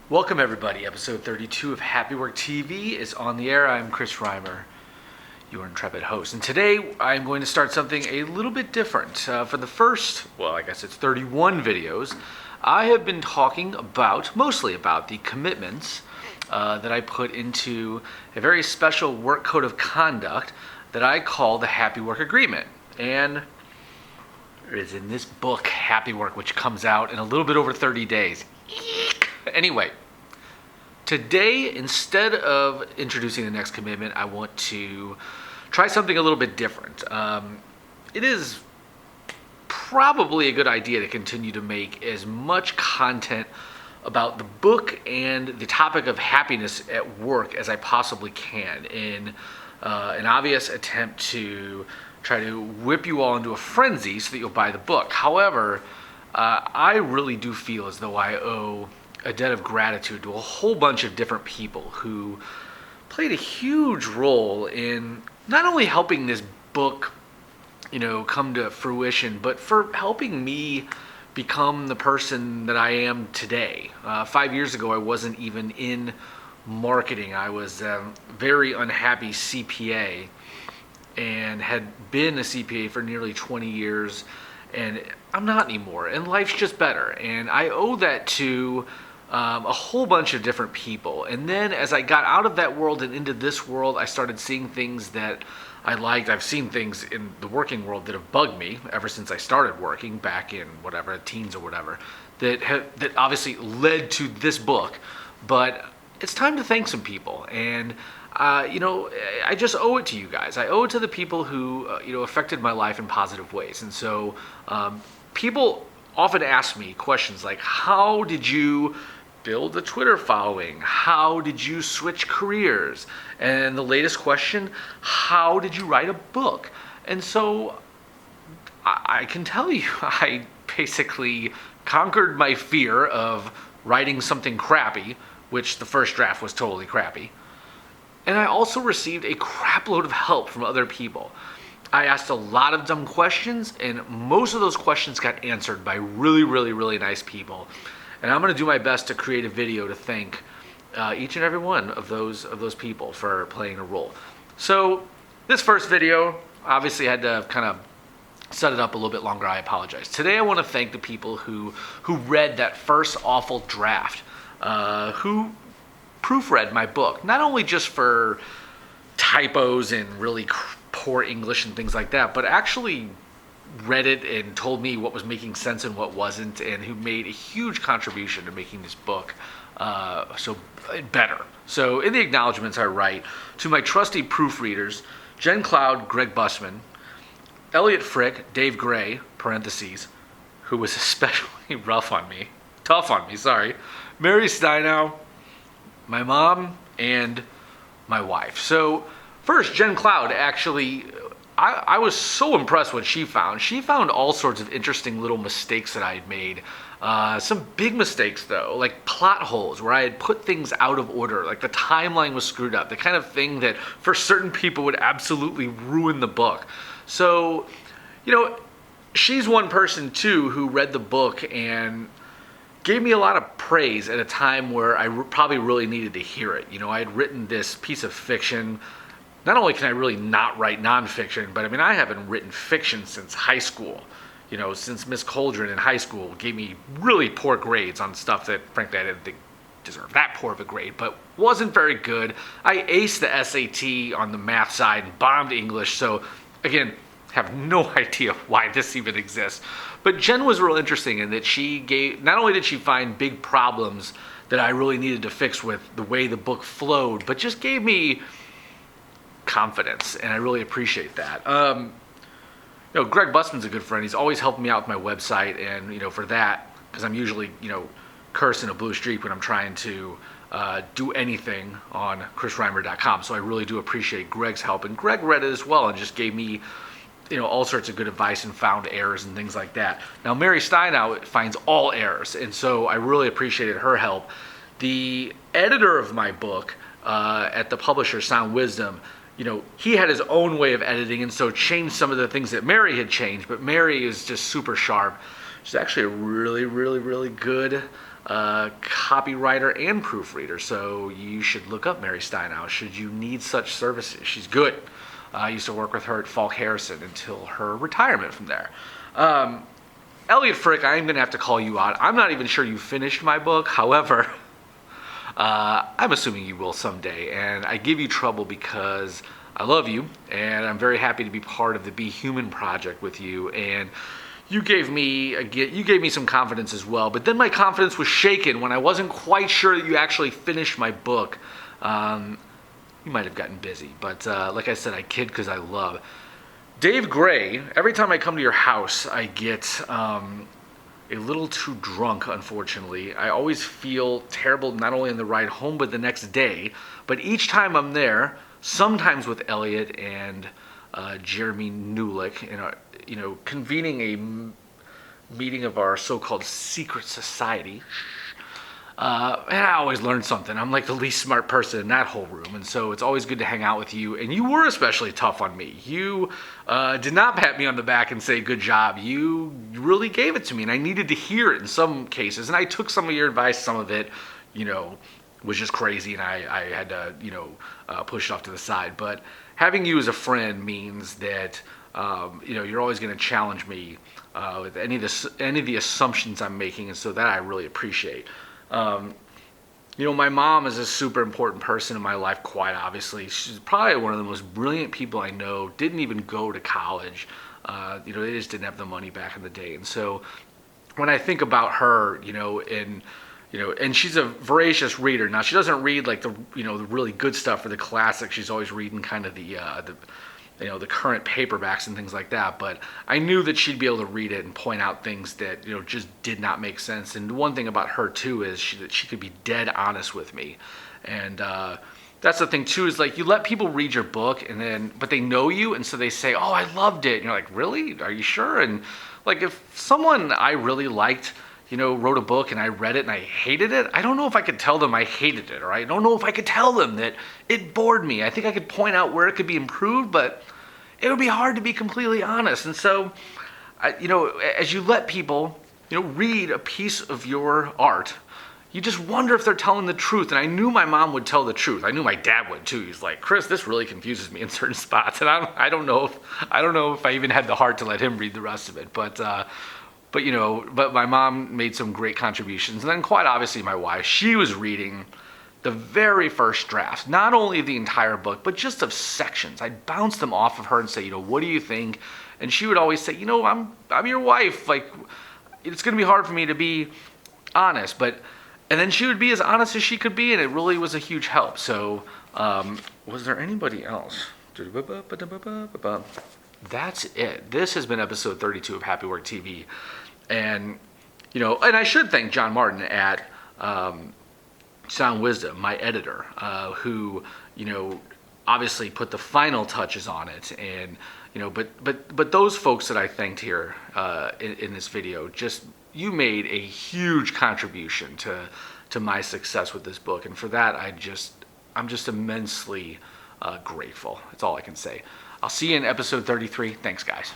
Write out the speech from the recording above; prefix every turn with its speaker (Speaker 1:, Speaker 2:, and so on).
Speaker 1: Welcome everybody. Episode 32 of Happywork TV is on the air. I'm Chris Reimer, your intrepid host. And today I'm going to start something a little bit different. For the first, I guess it's 31 videos, I have been talking mostly about the commitments that I put into a very special work code of conduct that I call the Happywork Agreement. And it is in this book, Happywork, which comes out in a little bit over 30 days. Anyway, today, instead of introducing the next commitment, I want to try something a little bit different. It is probably a good idea to continue to make as much content about the book and the topic of happiness at work as I possibly can in an obvious attempt to try to whip you all into a frenzy so that you'll buy the book. However, I really do feel as though I owe a debt of gratitude to a whole bunch of different people who played a huge role in not only helping this book, come to fruition, but for helping me become the person that I am today. 5 years ago, I wasn't even in marketing. I was a very unhappy CPA and had been a CPA for nearly 20 years, and I'm not anymore, and life's just better. And I owe that to a whole bunch of different people. And then as I got out of that world and into this world, I started seeing things that I liked. I've seen things in the working world that have bugged me ever since I started working back in teens or whatever, that obviously led to this book. But it's time to thank some people. And I just owe it to you guys. I owe it to the people who affected my life in positive ways. And so people often ask me questions like, how did you build a Twitter following? How did you switch careers? And the latest question, how did you write a book? And so I can tell you, I basically conquered my fear of writing something crappy, which the first draft was totally crappy. And I also received a crap load of help from other people. I asked a lot of dumb questions, and most of those questions got answered by really, really, really nice people. And I'm going to do my best to create a video to thank each and every one of those people for playing a role. So this first video, obviously I had to kind of set it up a little bit longer. I apologize. Today I want to thank the people who read that first awful draft, who proofread my book, not only just for typos and really poor English and things like that, but actually read it and told me what was making sense and what wasn't, and who made a huge contribution to making this book so better. So in the acknowledgments I write, to my trusty proofreaders, Jenn Cloud, Greg Bussmann, Eliot Frick, Dave Gray, parentheses, who was especially tough on me, Mary Steinau, my mom, and my wife. So first, Jenn Cloud, actually, I was so impressed what she found. She found all sorts of interesting little mistakes that I had made. Some big mistakes, though, like plot holes where I had put things out of order, like the timeline was screwed up, the kind of thing that for certain people would absolutely ruin the book. So, she's one person, too, who read the book and gave me a lot of praise at a time where I probably really needed to hear it. I had written this piece of fiction. Not only can I really not write nonfiction, but I haven't written fiction since high school. Since Miss Coldren in high school gave me really poor grades on stuff that, frankly, I didn't think deserved that poor of a grade, but wasn't very good. I aced the SAT on the math side and bombed English, so again, have no idea why this even exists. But Jen was real interesting in that not only did she find big problems that I really needed to fix with the way the book flowed, but just gave me confidence, and I really appreciate that. Greg Bussmann's a good friend. He's always helping me out with my website, and for that, because I'm usually cursing a blue streak when I'm trying to do anything on chrisreimer.com. So I really do appreciate Greg's help, and Greg read it as well and just gave me all sorts of good advice and found errors and things like that. Now Mary Steinau finds all errors, and so I really appreciated her help. The editor of my book at the publisher Sound Wisdom, he had his own way of editing, and so changed some of the things that Mary had changed, but Mary is just super sharp. She's actually a really, really, really good copywriter and proofreader, so you should look up Mary Steinau should you need such services. She's good. I used to work with her at Falk Harrison until her retirement from there. Eliot Frick, I'm going to have to call you out. I'm not even sure you finished my book. However, I'm assuming you will someday, and I give you trouble because I love you, and I'm very happy to be part of the Be Human project with you, and you gave me some confidence as well, but then my confidence was shaken when I wasn't quite sure that you actually finished my book. You might have gotten busy, but like I said, I kid because I love. Dave Gray, every time I come to your house, I get a little too drunk, unfortunately. I always feel terrible, not only on the ride home, but the next day. But each time I'm there, sometimes with Elliot and Jeremy Newlick, convening a meeting of our so-called secret society. And I always learn something. I'm like the least smart person in that whole room, and so it's always good to hang out with you. And you were especially tough on me. You did not pat me on the back and say, good job. You really gave it to me, and I needed to hear it in some cases. And I took some of your advice. Some of it, was just crazy, and I had to, push it off to the side. But having you as a friend means that, you're always going to challenge me with any of the assumptions I'm making, and so that I really appreciate. My mom is a super important person in my life, quite obviously. She's probably one of the most brilliant people I know, didn't even go to college. They just didn't have the money back in the day. And so when I think about her, and she's a voracious reader. Now, she doesn't read like the really good stuff or the classics. She's always reading kind of the current paperbacks and things like that, but I knew that she'd be able to read it and point out things that, just did not make sense. And one thing about her too is that she could be dead honest with me. And that's the thing too, is like you let people read your book but they know you, and so they say, oh, I loved it. And you're like, really? Are you sure? And like if someone I really liked, wrote a book and I read it and I hated it, I don't know if I could tell them I hated it, or I don't know if I could tell them that it bored me. I think I could point out where it could be improved, but it would be hard to be completely honest. And so, as you let people, read a piece of your art, you just wonder if they're telling the truth. And I knew my mom would tell the truth. I knew my dad would too. He's like, Chris, this really confuses me in certain spots. And I don't know if I even had the heart to let him read the rest of it. But my mom made some great contributions. And then quite obviously my wife, she was reading the very first draft, not only of the entire book, but just of sections. I'd bounce them off of her and say, what do you think? And she would always say, I'm your wife. Like, it's going to be hard for me to be honest. And then she would be as honest as she could be, and it really was a huge help. So, was there anybody else? That's it. This has been episode 32 of Happywork TV. And, and I should thank John Martin at Sound Wisdom, my editor, who, obviously put the final touches on it. And, but those folks that I thanked here in this video, you made a huge contribution to my success with this book. And for that, I'm just immensely grateful. That's all I can say. I'll see you in episode 33. Thanks, guys.